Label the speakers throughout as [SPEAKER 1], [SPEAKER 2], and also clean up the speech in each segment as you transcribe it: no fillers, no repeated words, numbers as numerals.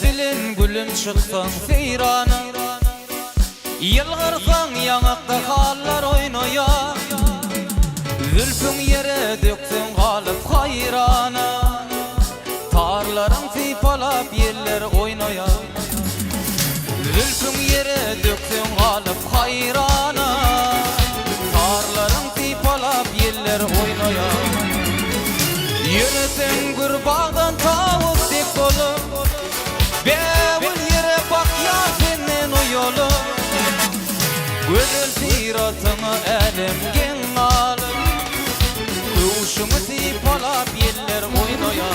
[SPEAKER 1] bilin gülüm çıksan feyrana, yılgırsan yanakta hallar oynoya, zülfün yere döksün kalıp hayrana, tarların sipalap yerler oynoya, zülfün yere döksün kalıp hayrana, tarların sipalap yerler oynoya. Yürüsün gurbağdan tavuk dik dolu, bevul yere bak ya senin o yolu. Güzel siratını elimgen alıp, kuşumu sipalap yerler oynoya.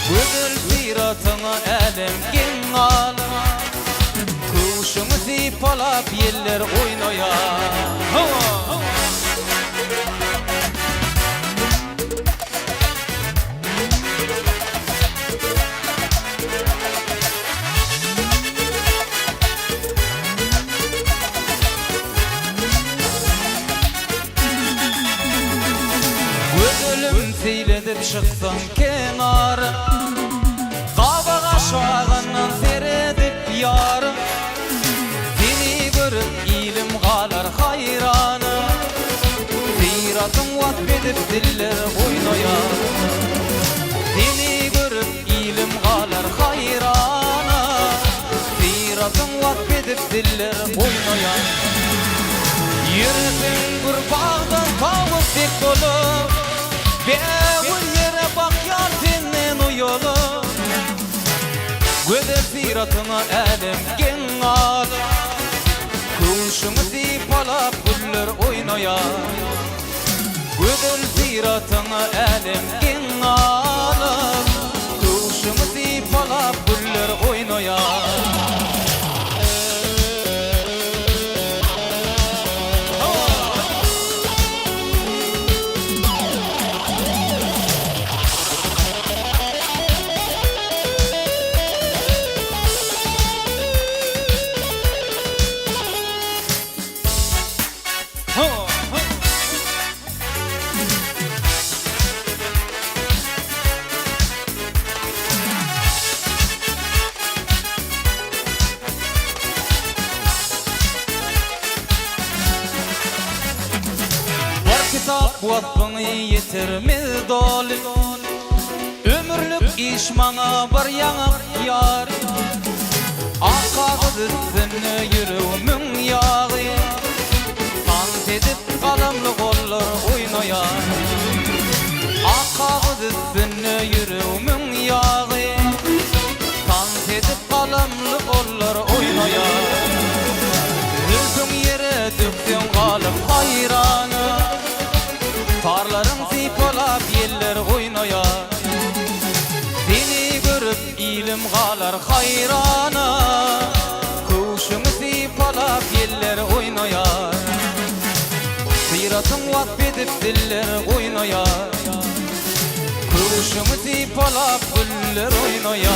[SPEAKER 1] Güzel siratını elimgen alıp, kuşumu sipalap yerler oynoya. Gözülüm seyledip çıksan kenarı, kabak aşağından seyredip yarı, seni görüp ilim kalar hayranı, siratın vatbedip diller oynoya. Seni görüp ilim kalar hayranı, siratın vatbedip diller oynoya. Yürüsün gurbağdan tavuk dik dolu, bevul yere bak yar senin o yolu. Güzel siratını elimgen alıp, kuşumu sipalap güller oynoya. Güzel siratını elimgen alıp, kuşumu sipalap güller oynoya. Kitap vakfını yetirmez dolu, ömürlük iş bana bir yanak yar. Akağız üstüne yüreğimin yağı, dans edip kalamlı kollar oynoya. Akağız üstüne yüreğimin yağı, dans edip kalamlı kollar oynoya. Zülfün yere döktün kalıp hayranı, tarların sipalap yerler oynoya. Seni görüp ilim kalar hayrana, kuşumu sipalap yerler oynoya. Siratın vatbedip diller oynoya, kuşumu sipalap güller oynoya.